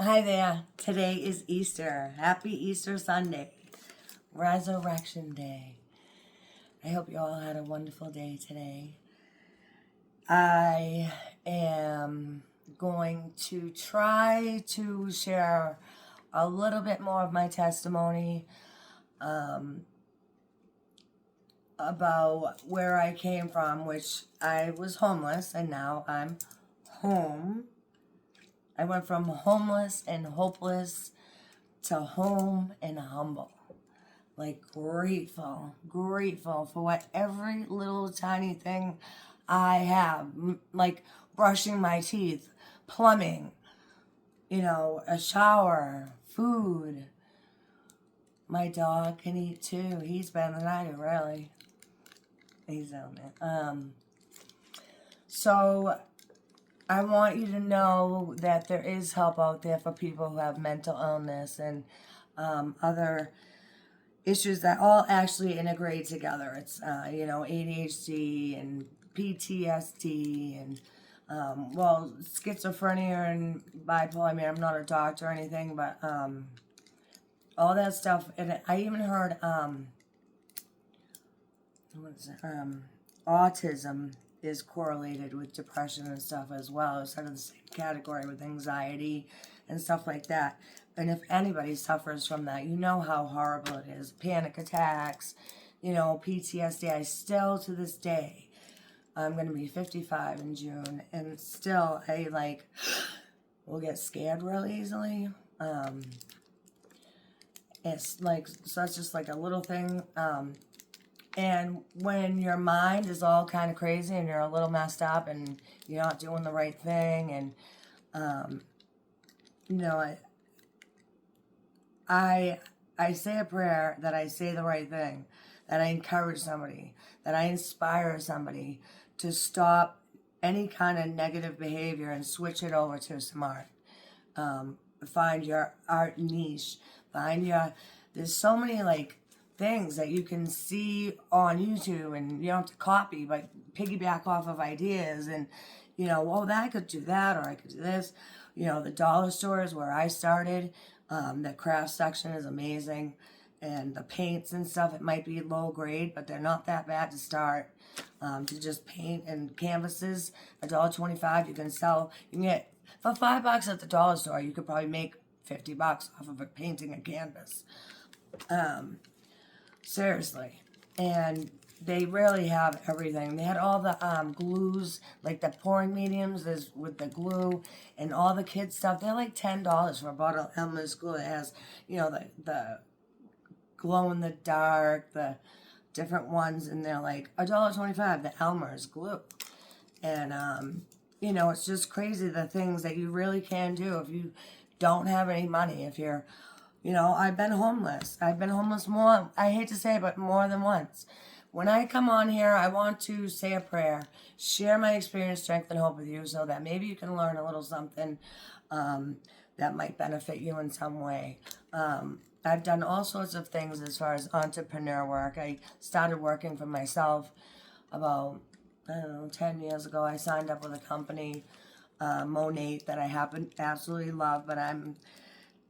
Hi there. Today is Easter. Happy Easter Sunday. Resurrection Day. I hope you all had a wonderful day today. I am going to try to share a little bit more of my testimony about where I came from, which I was homeless and now I'm home. I went from homeless and hopeless to home and humble. Like grateful for what every little tiny thing I have, like brushing my teeth, plumbing, a shower, food. My dog can eat too. He's better than I do, really. He's down there. So I want you to know that there is help out there for people who have mental illness and other issues that all actually integrate together. It's, ADHD and PTSD and, schizophrenia and bipolar. I mean, I'm not a doctor or anything, but all that stuff. And I even heard, autism is correlated with depression and stuff as well. It's sort of the same category with anxiety and stuff like that. And if anybody suffers from that, you know how horrible it is. Panic attacks, PTSD. I still, to this day, I'm going to be 55 in June, and still, will get scared real easily. It's like, so that's just like a little thing. And when your mind is all kind of crazy and you're a little messed up and you're not doing the right thing, and you know, I say a prayer that I say the right thing, that I encourage somebody, that I inspire somebody to stop any kind of negative behavior and switch it over to some art. Find your art niche. There's so many things that you can see on YouTube, and you don't have to copy, but piggyback off of ideas, and I could do that, or I could do this. The dollar stores where I started, the craft section is amazing, and the paints and stuff, it might be low grade, but they're not that bad to start. To just paint and canvases, $1.25 you can sell. You can get for $5 at the dollar store. You could probably make $50 off of a painting a canvas. Seriously. And they really have everything. They had all the glues, like the pouring mediums is with the glue, and all the kids stuff. They're like $10 for a bottle of Elmer's glue. It has, the glow in the dark, the different ones, and they're like $1.25. The Elmer's glue, and it's just crazy the things that you really can do if you don't have any money. If you're I've been homeless. I've been homeless more, I hate to say it, but more than once. When I come on here, I want to say a prayer, share my experience, strength, and hope with you so that maybe you can learn a little something that might benefit you in some way. I've done all sorts of things as far as entrepreneur work. I started working for myself about, 10 years ago. I signed up with a company, Monate, that I happen absolutely love, but I'm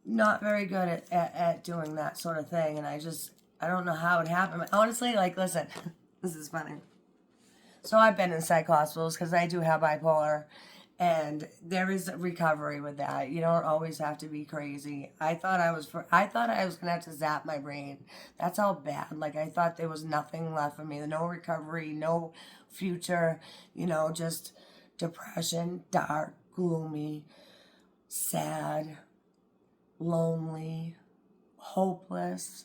not very good at doing that sort of thing, and I don't know how it happened. But honestly, listen, this is funny. So I've been in psych hospitals because I do have bipolar, and there is a recovery with that. You don't always have to be crazy. I thought I was gonna have to zap my brain. That's how bad. I thought there was nothing left for me. No recovery, no future. Just depression, dark, gloomy, sad, lonely, hopeless.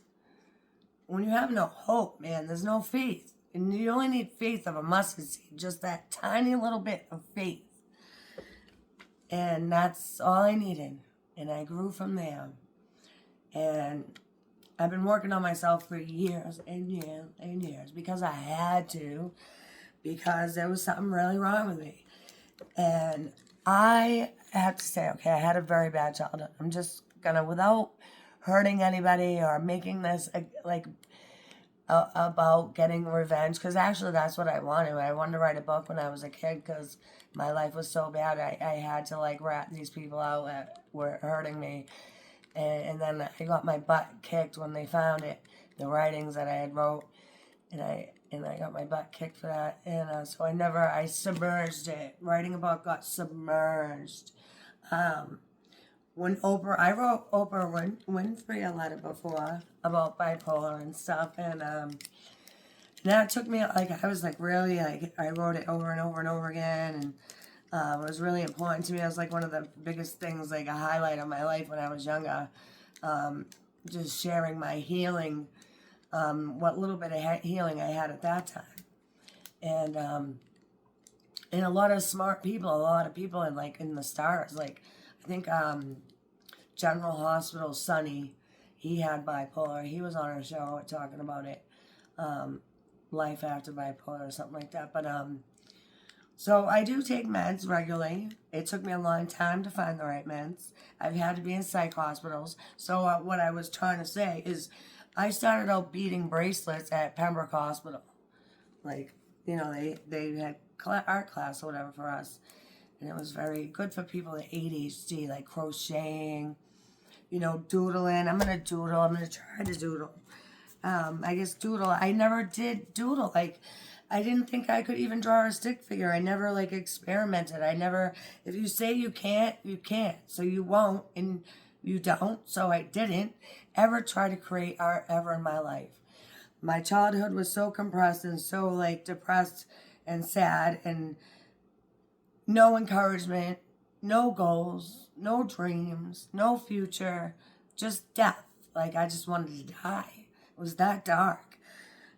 When you have no hope, man, there's no faith. And you only need faith of a mustard seed, just that tiny little bit of faith. And that's all I needed. And I grew from there. And I've been working on myself for years and years and years because I had to, because there was something really wrong with me. And I have to say, okay, I had a very bad childhood. I'm just gonna, without hurting anybody or making this about getting revenge, because actually that's what I wanted. I wanted to write a book when I was a kid because my life was so bad. I had to like rat these people out that were hurting me, and then I got my butt kicked when they found it, the writings that I had wrote, and I got my butt kicked for that, and so I submerged it. Writing a book got submerged. When I wrote Oprah Winfrey a letter before about bipolar and stuff, and that took me like I was like really like I wrote it over and over and over again, and it was really important to me. It was like one of the biggest things, like a highlight of my life when I was younger. Just sharing my healing, what little bit of healing I had at that time, and a lot of smart people, a lot of people in the stars, like I think General Hospital Sonny, he had bipolar. He was on our show talking about it, life after bipolar or something like that. But so I do take meds regularly. It took me a long time to find the right meds. I've had to be in psych hospitals. So what I was trying to say is, I started out beating bracelets at Pembroke Hospital. Like, they had art class or whatever for us. And it was very good for people with ADHD, like crocheting, doodling. I'm going to doodle. I'm going to try to doodle. I guess doodle. I never did doodle. Like, I didn't think I could even draw a stick figure. I never, like, experimented. If you say you can't, you can't. So you won't, and you don't. So I didn't ever try to create art ever in my life. My childhood was so compressed and so, like, depressed and sad, and no encouragement, no goals, no dreams, no future, just death. Like, I just wanted to die. It was that dark.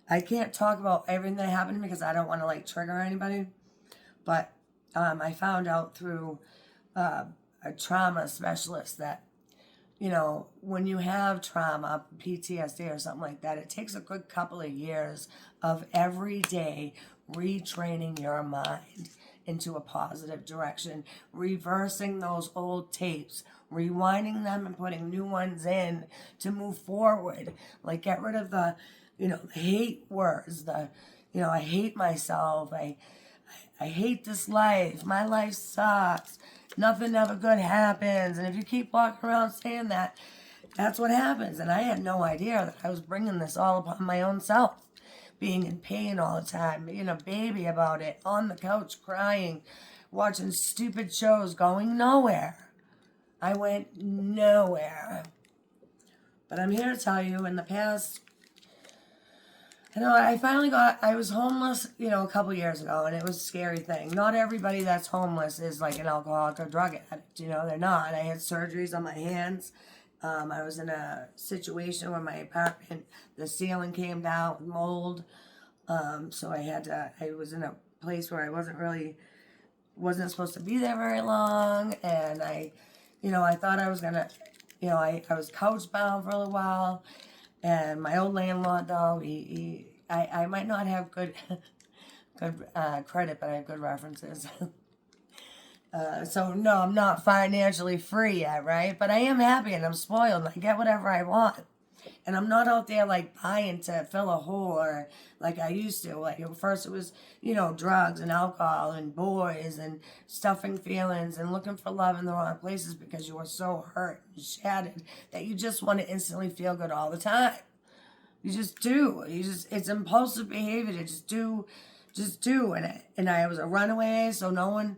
I can't talk about everything that happened to me because I don't want to, like, trigger anybody. But I found out through a trauma specialist that, when you have trauma, PTSD or something like that, it takes a good couple of years of every day retraining your mind into a positive direction, reversing those old tapes, rewinding them and putting new ones in to move forward. Like, get rid of the, the hate words, I hate myself, I hate this life, my life sucks, nothing ever good happens. And if you keep walking around saying that, that's what happens. And I had no idea that I was bringing this all upon my own self. Being in pain all the time, being a baby about it, on the couch crying, watching stupid shows, going nowhere. I went nowhere. But I'm here to tell you, in the past, I was homeless, a couple years ago, and it was a scary thing. Not everybody that's homeless is like an alcoholic or drug addict, they're not. I had surgeries on my hands. I was in a situation where my apartment, the ceiling came down with mold. So I was in a place where I wasn't supposed to be there very long. And I thought I was gonna, I was couch bound for a little while. And my old landlord, though, I might not have good credit, but I have good references. So no, I'm not financially free yet, right? But I am happy and I'm spoiled and I get whatever I want. And I'm not out there like buying to fill a hole or like I used to. Like at first it was, drugs and alcohol and boys and stuffing feelings and looking for love in the wrong places because you were so hurt and shattered that you just want to instantly feel good all the time. You just do. It's impulsive behavior to just do. And I was a runaway, so no one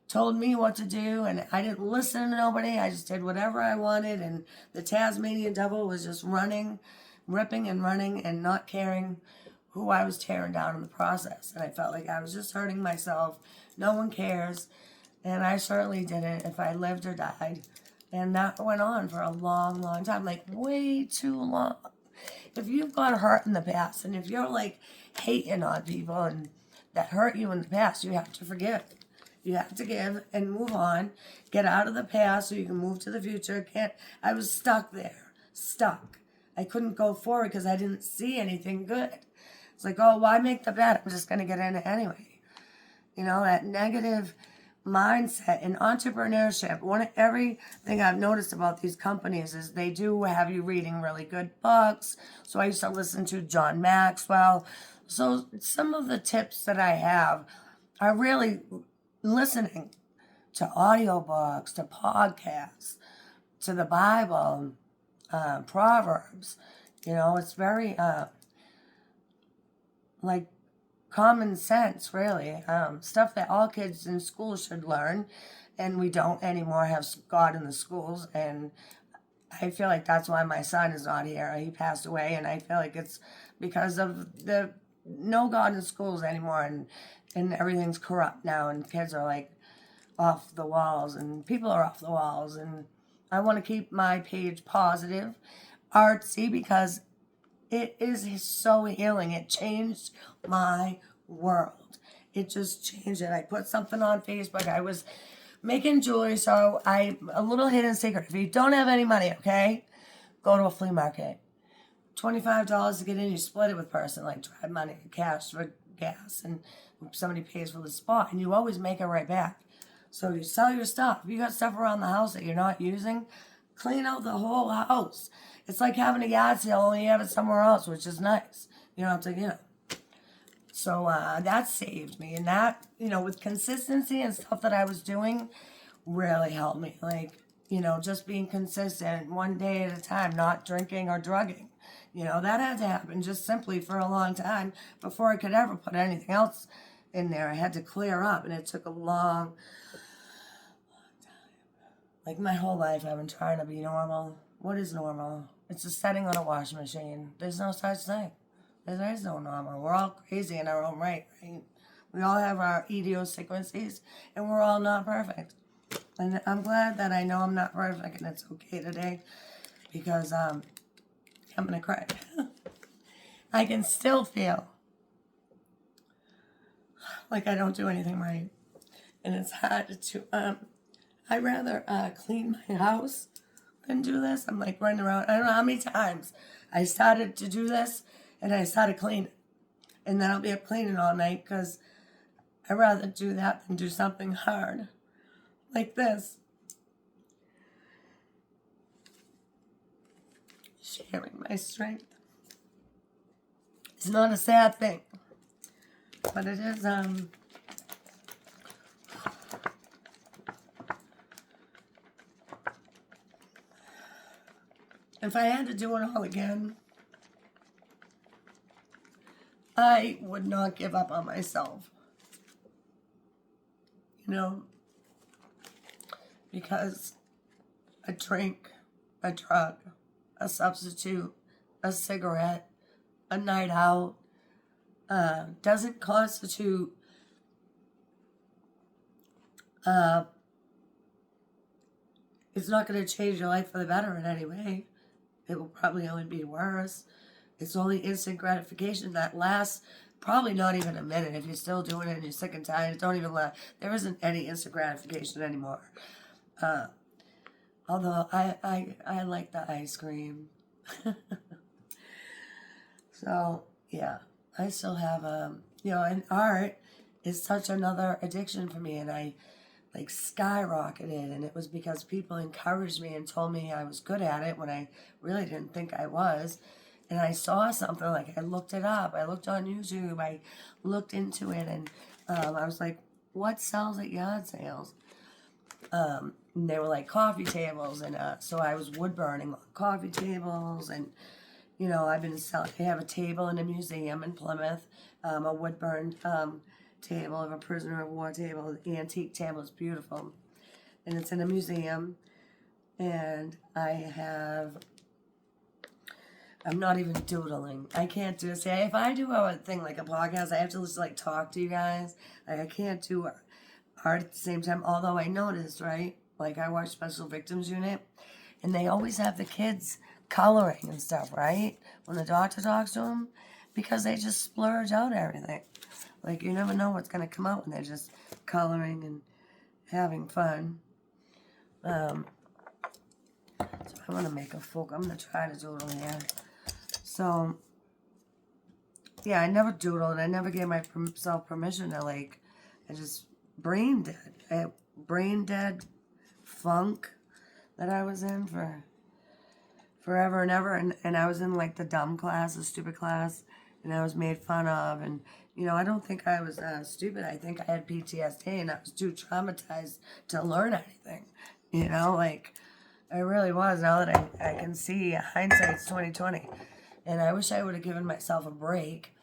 told me what to do, and I didn't listen to nobody. I just did whatever I wanted, and the Tasmanian devil was just running, ripping and running, and not caring who I was tearing down in the process. And I felt like I was just hurting myself. No one cares, and I certainly didn't if I lived or died. And that went on for a long, long time, like way too long. If you've got hurt in the past, and if you're like hating on people and that hurt you in the past, you have to forgive. You have to give and move on. Get out of the past so you can move to the future. I was stuck there. Stuck. I couldn't go forward because I didn't see anything good. It's like, oh, why make the bet? I'm just going to get in it anyway. That negative mindset and entrepreneurship. Everything I've noticed about these companies is they do have you reading really good books. So I used to listen to John Maxwell. So some of the tips that I have are really listening to audiobooks, to podcasts, to the Bible, Proverbs. It's very like common sense, really. Stuff that all kids in school should learn, and we don't anymore have God in the schools. And I feel like that's why my son is not here. He passed away, and I feel like it's because of the no God in schools anymore, and everything's corrupt now, and kids are like off the walls, and people are off the walls, and I want to keep my page positive, artsy, because it is so healing. It changed my world. It just changed it. I put something on Facebook. I was making jewelry, so a little hidden secret. If you don't have any money, okay, go to a flea market. $25 to get in, you split it with person, like drive money, cash for gas, and somebody pays for the spot, and you always make it right back. So you sell your stuff. If you got stuff around the house that you're not using, clean out the whole house. It's like having a yard sale, only you have it somewhere else, which is nice. You don't have to. So that saved me. And that, with consistency and stuff that I was doing, really helped me. Like, just being consistent one day at a time, not drinking or drugging. That had to happen just simply for a long time before I could ever put anything else in there. I had to clear up, and it took a long time. Like my whole life, I've been trying to be normal. What is normal? It's a setting on a washing machine. There's no such thing. There is no normal. We're all crazy in our own right? We all have our idiosyncrasies, and we're all not perfect. And I'm glad that I know I'm not perfect, and it's okay today, because I'm gonna cry. I can still feel like I don't do anything right, and it's hard to. I'd rather clean my house than do this. I'm like running around. I don't know how many times I started to do this, and I started cleaning, and then I'll be up cleaning all night, because I'd rather do that than do something hard like this. Sharing my strength. It's not a sad thing, but it is, if I had to do it all again, I would not give up on myself. Because a drink, a drug, a substitute, a cigarette, a night out, doesn't constitute it's not going to change your life for the better in any way. It will probably only be worse. It's only instant gratification that lasts probably not even a minute. If you're still doing it and you're sick and tired, don't even last. There isn't any instant gratification anymore. Although I like the ice cream. So, yeah, I still have, and art is such another addiction for me, and I like skyrocketed, and it was because people encouraged me and told me I was good at it when I really didn't think I was. And I saw something, like I looked it up, I looked on YouTube, I looked into it, and I was like, what sells at yard sales? And they were like coffee tables, and so I was wood burning on coffee tables, and I've been selling. They have a table in a museum in Plymouth, a wood burned table of a prisoner of war table, an antique table. It's beautiful, and it's in a museum. And I'm not even doodling. I can't do it. If I do a thing like a podcast, I have to just like talk to you guys. Like I can't do art at the same time. Although I noticed, right? Like I watch Special Victims Unit, and they always have the kids coloring and stuff, right? When the doctor talks to them, because they just splurge out everything. Like you never know what's gonna come out when they're just coloring and having fun. So I'm gonna make a folk. I'm gonna try to doodle here. So yeah, I never doodled. I never gave myself permission to like. I just brain dead funk that I was in for forever and ever, and I was in like the dumb class, the stupid class, and I was made fun of, and I don't think I was stupid. I think I had PTSD, and I was too traumatized to learn anything. Like I really was. Now that I can see, hindsight's 2020, and I wish I would have given myself a break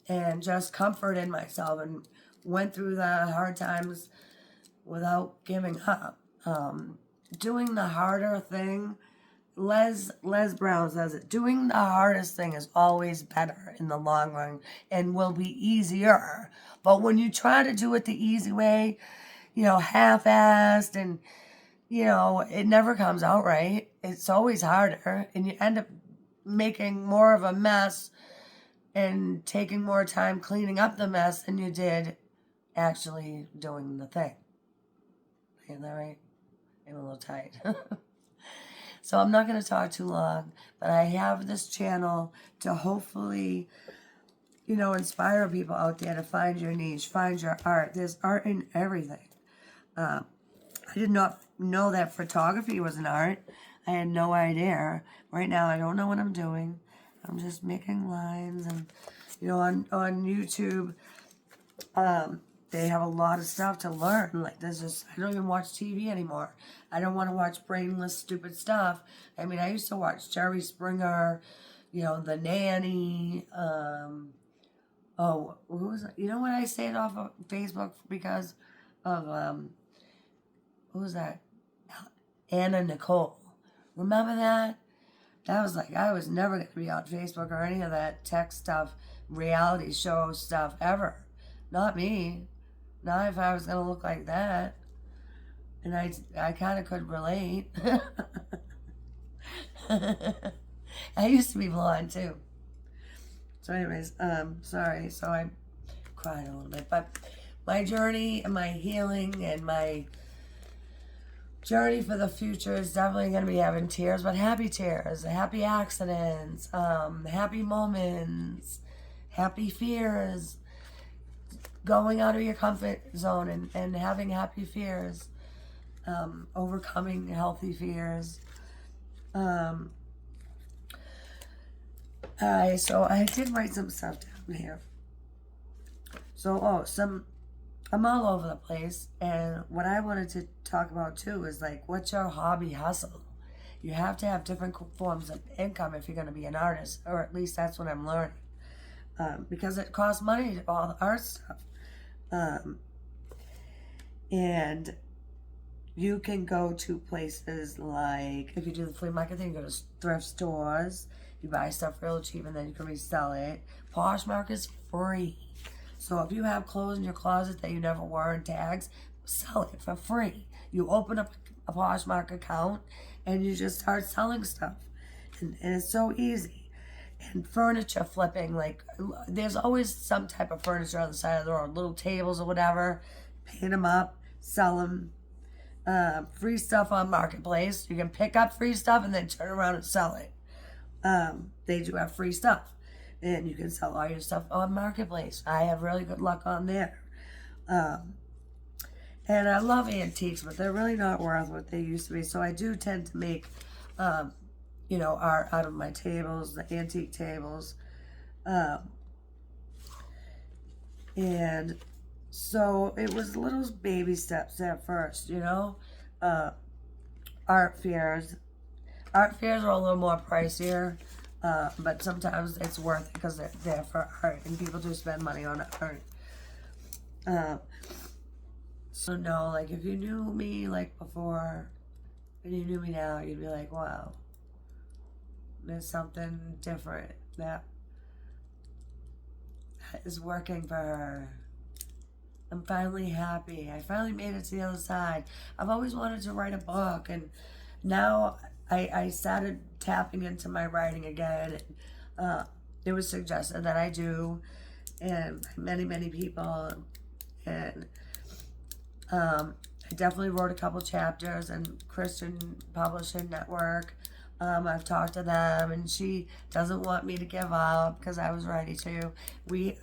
and just comforted myself and went through the hard times without giving up. Doing the harder thing, Les Brown says it, doing the hardest thing is always better in the long run and will be easier. But when you try to do it the easy way, half-assed, and it never comes out right. It's always harder, and you end up making more of a mess and taking more time cleaning up the mess than you did actually doing the thing. Isn't that right? I'm a little tight. So I'm not going to talk too long, but I have this channel to hopefully, inspire people out there to find your niche, find your art. There's art in everything. I did not know that photography was an art. I had no idea. Right now, I don't know what I'm doing. I'm just making lines, and on YouTube, they have a lot of stuff to learn. Like I don't even watch TV anymore. I don't want to watch brainless, stupid stuff. I mean, I used to watch Jerry Springer, The Nanny. Who was it? What I say it off of Facebook because of who was that? Anna Nicole. Remember that? That was like, I was never going to be on Facebook or any of that tech stuff, reality show stuff ever. Not me. Not if I was going to look like that. And I kind of could relate. I used to be blonde too. So anyways, sorry. So I cried a little bit. But my journey and my healing and my journey for the future is definitely going to be having tears, but happy tears, happy accidents, happy moments, happy fears, going out of your comfort zone and having happy fears, overcoming healthy fears. So I did write some stuff down here. So, I'm all over the place, and what I wanted to talk about too is like, what's your hobby hustle? You have to have different forms of income if you're going to be an artist, or at least that's what I'm learning, because it costs money to all the art stuff, and you can go to places like, if you do the flea market thing, you go to thrift stores, you buy stuff real cheap, and then you can resell it. Poshmark is free. So if you have clothes in your closet that you never wore and tags, sell it for free. You open up a Poshmark account and you just start selling stuff. And it's so easy. And furniture flipping, like there's always some type of furniture on the side of the road, little tables or whatever. Paint them up, sell them. Free stuff on Marketplace. You can pick up free stuff and then turn around and sell it. They do have free stuff. And you can sell all your stuff on Marketplace. I have really good luck on there. And I love antiques, but they're really not worth what they used to be. So I do tend to make, art out of my tables, the antique tables. And so it was little baby steps at first, art fairs. Art fairs are a little more pricier. But sometimes it's worth it because they're there for art, and people do spend money on art. So no, like if you knew me like before and you knew me now, you'd be like, wow, there's something different that is working for her. I'm finally happy. I finally made it to the other side. I've always wanted to write a book, and now I started tapping into my writing again. It was suggested that I do, and many, many people. And I definitely wrote a couple chapters in Christian Publishing Network. I've talked to them, and she doesn't want me to give up because I was ready to.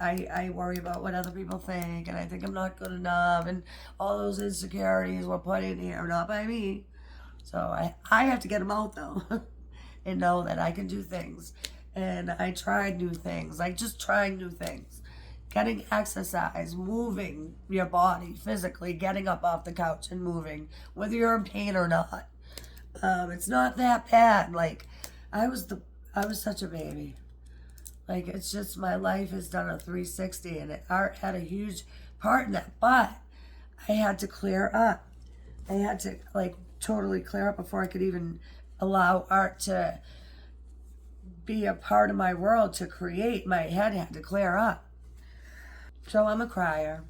I worry about what other people think, and I think I'm not good enough, and all those insecurities were put in here, not by me. So I have to get them out though, and know that I can do things. And I tried new things, like just trying new things, getting exercise, moving your body physically, getting up off the couch and moving, whether you're in pain or not. It's not that bad. Like, I was such a baby. Like, it's just my life has done a 360, and art had a huge part in that. But I had to clear up. I had to like totally clear up before I could even allow art to be a part of my world to create. My head had to clear up. So I'm a crier.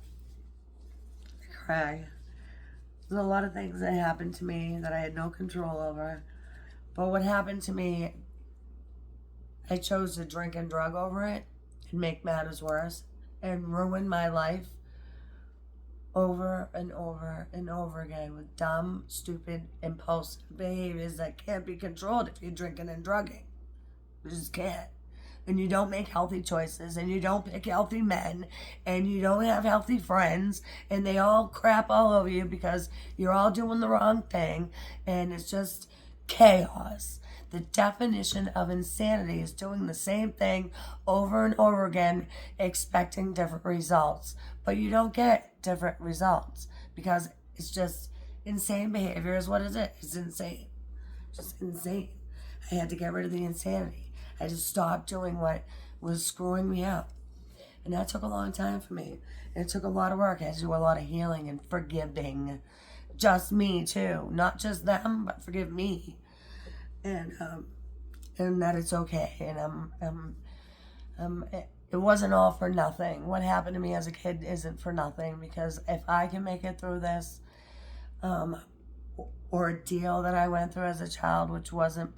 I cry. There's a lot of things that happened to me that I had no control over. But what happened to me, I chose to drink and drug over it and make matters worse and ruin my life over and over and over again with dumb, stupid, impulsive behaviors that can't be controlled if you're drinking and drugging. You just can't. And you don't make healthy choices, and you don't pick healthy men, and you don't have healthy friends, and they all crap all over you because you're all doing the wrong thing, and it's just chaos. The definition of insanity is doing the same thing over and over again, expecting different results. But you don't get different results because it's just insane behavior is what it is. It's insane. Just insane. I had to get rid of the insanity. I just stopped doing what was screwing me up. And that took a long time for me. And it took a lot of work. I had to do a lot of healing and forgiving. Just me too. Not just them, but forgive me. And that it's okay. And it wasn't all for nothing. What happened to me as a kid isn't for nothing, because if I can make it through this ordeal that I went through as a child, which wasn't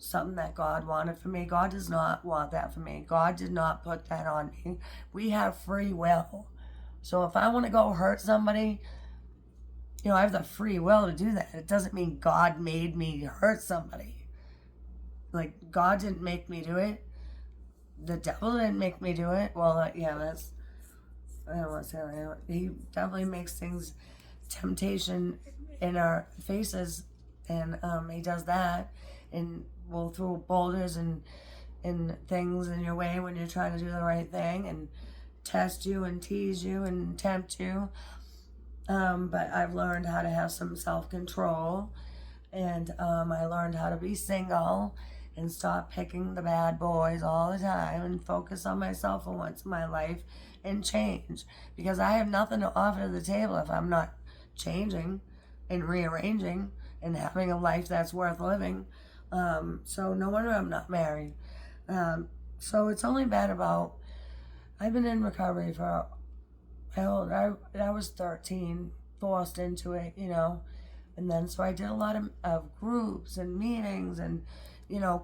something that God wanted for me. God does not want that for me. God did not put that on me. We have free will. So if I want to go hurt somebody, I have the free will to do that. It doesn't mean God made me hurt somebody. Like, God didn't make me do it. The devil didn't make me do it. Well, I don't want to say that. He definitely makes things, temptation in our faces, and he does that. And will throw boulders and things in your way when you're trying to do the right thing, and test you and tease you and tempt you. But I've learned how to have some self-control, and I learned how to be single and stop picking the bad boys all the time and focus on myself for once in my life and change, because I have nothing to offer to the table if I'm not changing and rearranging and having a life that's worth living. So no wonder I'm not married. So it's only been I've been in recovery for, I was 13, forced into it, and then so I did a lot of groups and meetings and,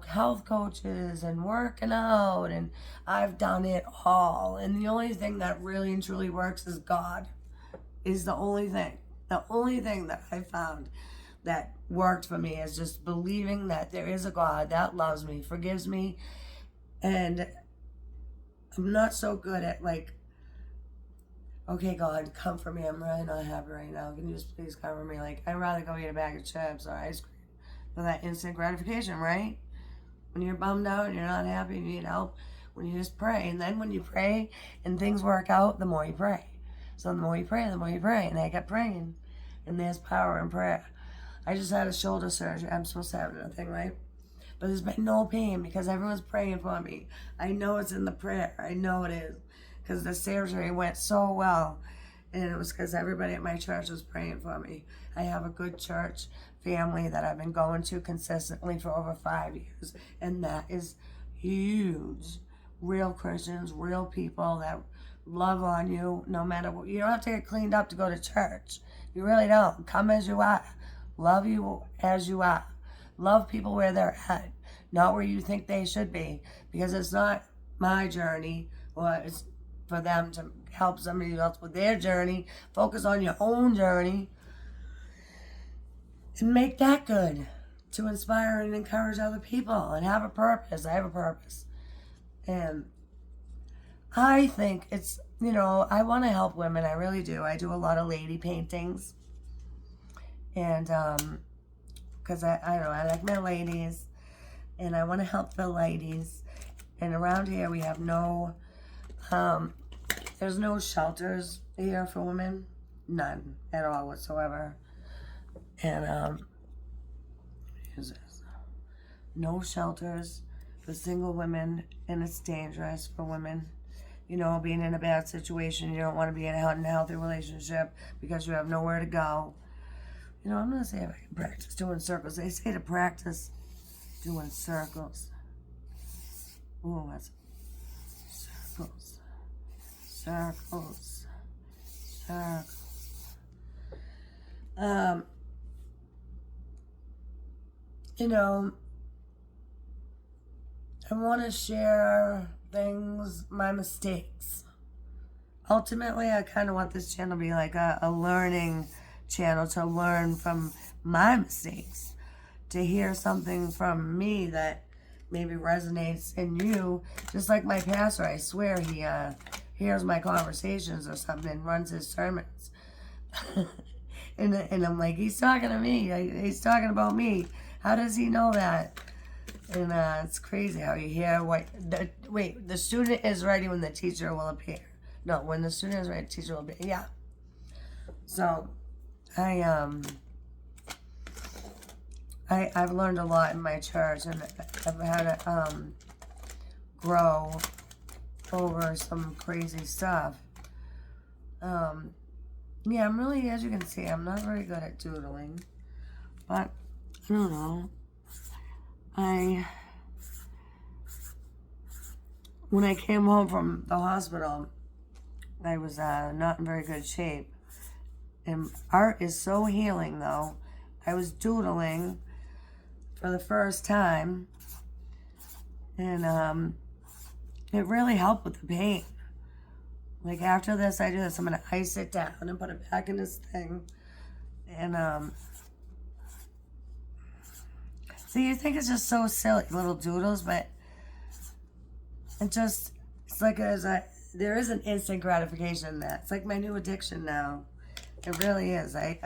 health coaches and working out, and I've done it all. And the only thing that really and truly works is God, is the only thing that I found that worked for me, is just believing that there is a God that loves me, forgives me. And I'm not so good at okay, God, comfort me. I'm really not happy right now. Can you just please comfort me? Like, I'd rather go eat a bag of chips or ice cream for that instant gratification, right? When you're bummed out and you're not happy and you need help, when you just pray. And then when you pray and things work out, the more you pray. So the more you pray, the more you pray. And I kept praying. And there's power in prayer. I just had a shoulder surgery. I'm supposed to have nothing, right? But there's been no pain because everyone's praying for me. I know it's in the prayer. I know it is. Because the surgery went so well. And it was because everybody at my church was praying for me. I have a good church family that I've been going to consistently for over 5 years. And that is huge. Real Christians, real people that love on you no matter what. You don't have to get cleaned up to go to church. You really don't. Come as you are. Love you as you are. Love people where they're at, not where you think they should be, because it's not my journey, or it's for them to help somebody else with their journey. Focus on your own journey and make that good. to inspire and encourage other people and have a purpose. I have a purpose. And I think it's, I want to help women. I really do. I do a lot of lady paintings. And, because I don't know, I like my ladies. And I want to help the ladies. And around here we have there's no shelters here for women. None at all whatsoever. And, here's this. No shelters for single women, and it's dangerous for women. Being in a bad situation, you don't want to be in a unhealthy relationship because you have nowhere to go. I'm going to say if I can practice doing circles. They say to practice doing circles. Oh, that's circles. Circles. Circles. I want to share things, my mistakes. Ultimately, I kind of want this channel to be like a learning channel, to learn from my mistakes, to hear something from me that maybe resonates in you. Just like my pastor, I swear he hears my conversations or something and runs his sermons. and I'm like, he's talking to me. He's talking about me. How does he know that? And it's crazy how you hear the student is ready when the teacher will appear. No, when the student is ready, the teacher will appear. Yeah. So, I've learned a lot in my church, and I've had to grow over some crazy stuff. Yeah, I'm really, as you can see, I'm not very good at doodling, but I don't know. When I came home from the hospital, I was not in very good shape. And art is so healing, though. I was doodling for the first time, and it really helped with the pain. Like, after this, I do this. I'm going to ice it down and put it back in this thing. And, so you think it's just so silly, little doodles, but it's like there is an instant gratification in that. It's like my new addiction now. It really is. I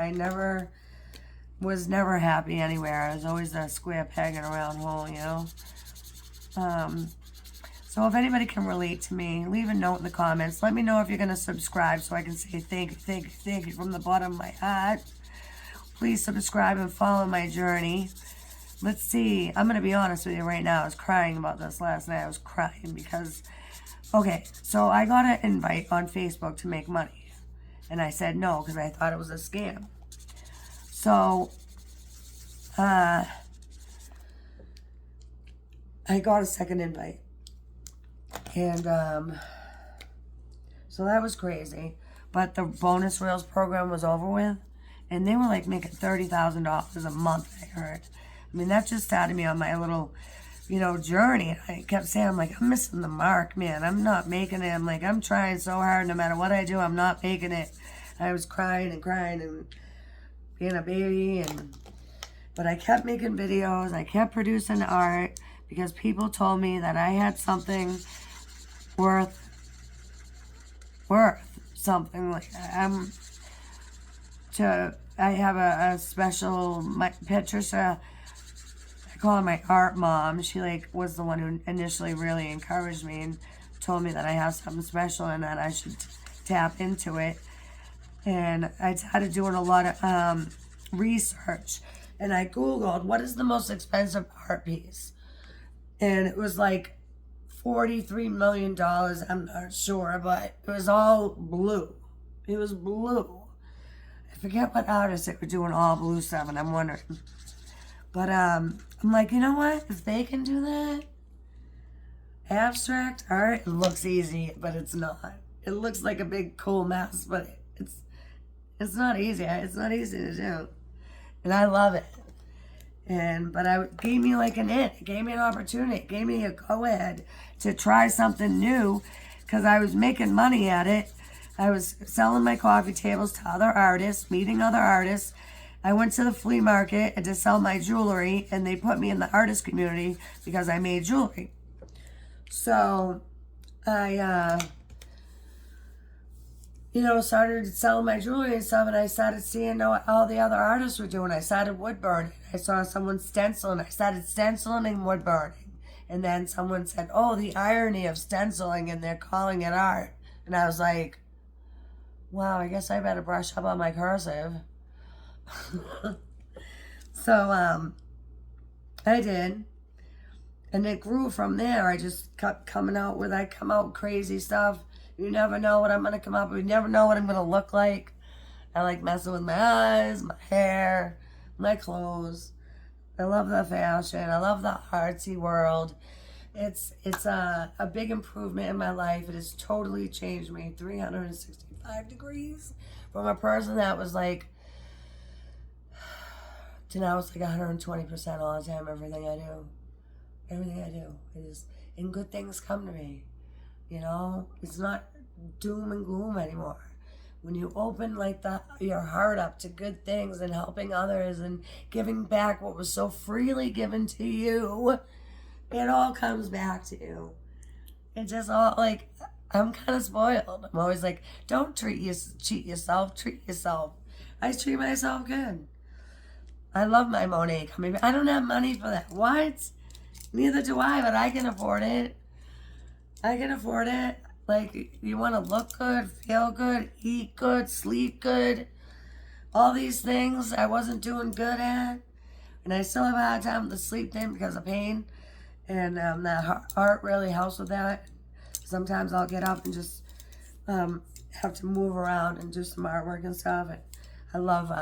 was never happy anywhere. I was always a square peg in a round hole, So if anybody can relate to me, leave a note in the comments. Let me know if you're going to subscribe so I can say thank you from the bottom of my heart. Please subscribe and follow my journey. Let's see. I'm going to be honest with you right now. I was crying about this last night. I was crying because, okay, so I got an invite on Facebook to make money. And I said no because I thought it was a scam. So, I got a second invite. And, so that was crazy. But the bonus reels program was over with. And they were like making $30,000 a month, I heard. I mean, that just started me on my little, journey. I kept saying, I'm like, I'm missing the mark, man. I'm not making it. I'm like, I'm trying so hard. No matter what I do, I'm not making it. I was crying and being a baby. But I kept making videos. I kept producing art because people told me that I had something worth something. Like, I have a special, Patricia, I call her my art mom. She was the one who initially really encouraged me and told me that I have something special and that I should tap into it. And I started doing a lot of research, and I Googled what is the most expensive art piece, and it was like $43 million. I'm not sure, but it was all blue. It was blue. I forget what artists that were doing all blue stuff, and I'm wondering. But I'm like, you know what? If they can do that, abstract art, it looks easy, but it's not. It looks like a big cool mess, but it's not easy. It's not easy to do, and I love it. But it gave me it gave me an opportunity. It gave me a go-ahead to try something new, because I was making money at it. I was selling my coffee tables to other artists, meeting other artists, I went to the flea market and to sell my jewelry, and they put me in the artist community because I made jewelry. So I, started selling my jewelry and stuff, and I started seeing what all the other artists were doing. I started wood burning. I saw someone stenciling. I started stenciling and wood burning. And then someone said, oh, the irony of stenciling, and they're calling it art. And I was like, wow, I guess I better brush up on my cursive. So I did. And it grew from there. I just kept coming out with, I come out crazy stuff. You never know what I'm going to come up with. You never know what I'm going to look like. I like messing with my eyes, my hair, my clothes. I love the fashion. I love the artsy world. It's a big improvement in my life. It has totally changed me 365 degrees from a person that was like, to now it's like 120% all the time, everything I do. Everything I do. And good things come to me. It's not doom and gloom anymore. When you open your heart up to good things and helping others and giving back what was so freely given to you, it all comes back to you. It's just all I'm kind of spoiled. I'm always like, don't cheat yourself, treat yourself. I treat myself good. I love my Monet coming back. I don't have money for that. What? Neither do I, but I can afford it. I can afford it. You want to look good, feel good, eat good, sleep good. All these things I wasn't doing good at. And I still have a hard time with the sleep thing because of pain. And that art really helps with that. Sometimes I'll get up and just have to move around and do some artwork and stuff. And I love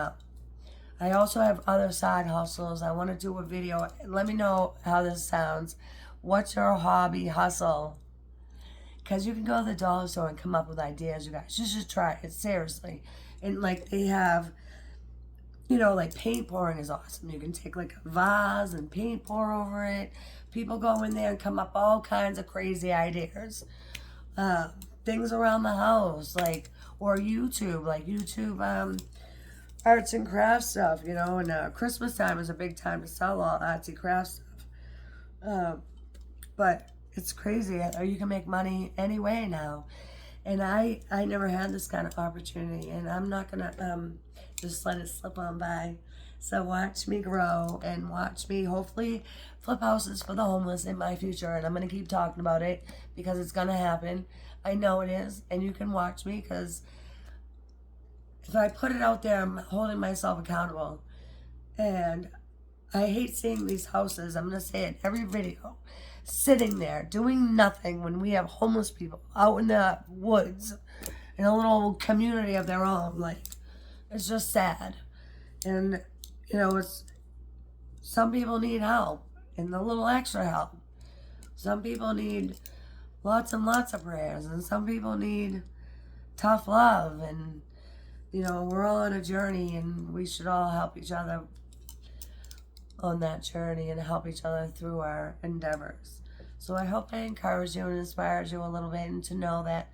I also have other side hustles. I want to do a video. Let me know how this sounds. What's your hobby hustle? Because you can go to the dollar store and come up with ideas, you guys. You should try it, seriously. And they have, paint pouring is awesome. You can take a vase and paint pour over it. People go in there and come up all kinds of crazy ideas. Things around the house, or YouTube, YouTube arts and crafts stuff, and Christmas time is a big time to sell all artsy craft stuff. But it's crazy. You can make money any way now. And I never had this kind of opportunity, and I'm not going to just let it slip on by. So watch me grow and watch me hopefully flip houses for the homeless in my future. And I'm going to keep talking about it because it's going to happen. I know it is. And you can watch me because if I put it out there, I'm holding myself accountable. And I hate seeing these houses. I'm going to say it in every video. Sitting there doing nothing when we have homeless people out in the woods in a little community of their own. It's just sad. And it's some people need help and a little extra help. Some people need lots and lots of prayers, and some people need tough love. And we're all on a journey, and we should all help each other on that journey and help each other through our endeavors. So I hope I encourage you and inspires you a little bit, and to know that,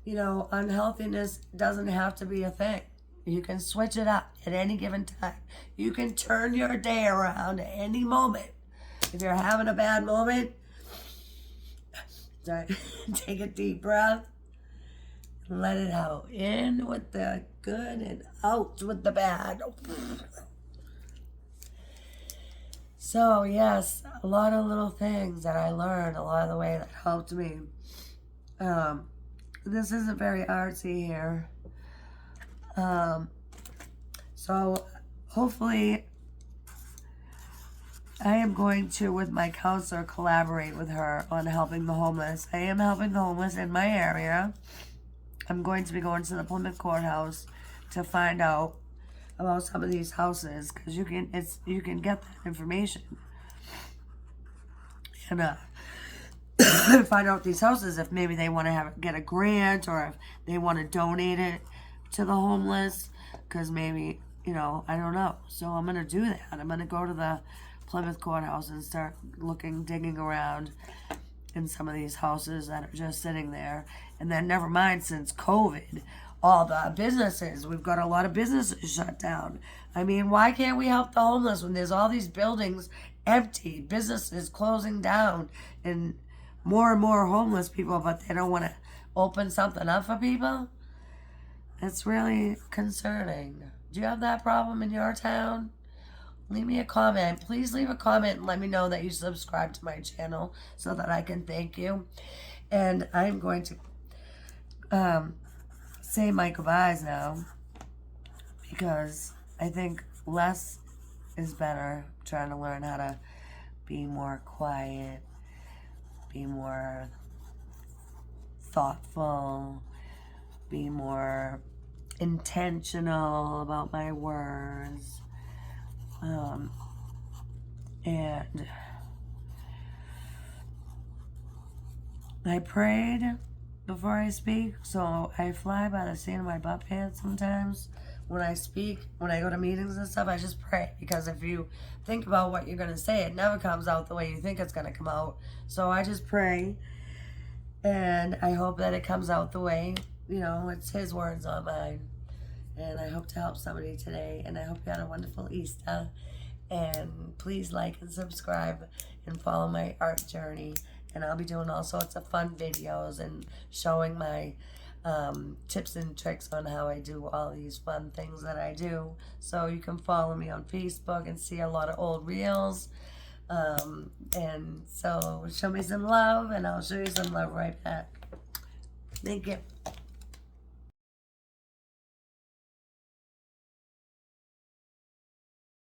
unhealthiness doesn't have to be a thing. You can switch it up at any given time. You can turn your day around at any moment. If you're having a bad moment, take a deep breath, let it out. In with the good and out with the bad. So yes, a lot of little things that I learned along the way that helped me. This isn't very artsy here. So hopefully I am going to, with my counselor, collaborate with her on helping the homeless. I am helping the homeless in my area. I'm going to be going to the Plymouth Courthouse to find out about some of these houses, because you can get that information and find out these houses if maybe they want to get a grant, or if they want to donate it to the homeless, because maybe I don't know. So I'm gonna do that. I'm gonna go to the Plymouth Courthouse and start digging around in some of these houses that are just sitting there. And then never mind, since COVID, all the businesses. We've got a lot of businesses shut down. I mean, why can't we help the homeless when there's all these buildings empty, businesses closing down, and more homeless people, but they don't want to open something up for people? It's really concerning. Do you have that problem in your town? Leave me a comment. Please leave a comment and let me know that you subscribe to my channel so that I can thank you. And I'm going to say my goodbyes now because I think less is better. I'm trying to learn how to be more quiet, be more thoughtful, be more intentional about my words. And I prayed before I speak, so I fly by the seat of my butt pants sometimes. When I speak, when I go to meetings and stuff, I just pray, because if you think about what you're going to say, it never comes out the way you think it's going to come out. So I just pray, and I hope that it comes out the way, it's his words, not mine. And I hope to help somebody today, and I hope you had a wonderful Easter. And please like and subscribe and follow my art journey. And I'll be doing all sorts of fun videos and showing my tips and tricks on how I do all these fun things that I do. So you can follow me on Facebook and see a lot of old reels. And so show me some love, and I'll show you some love right back. Thank you.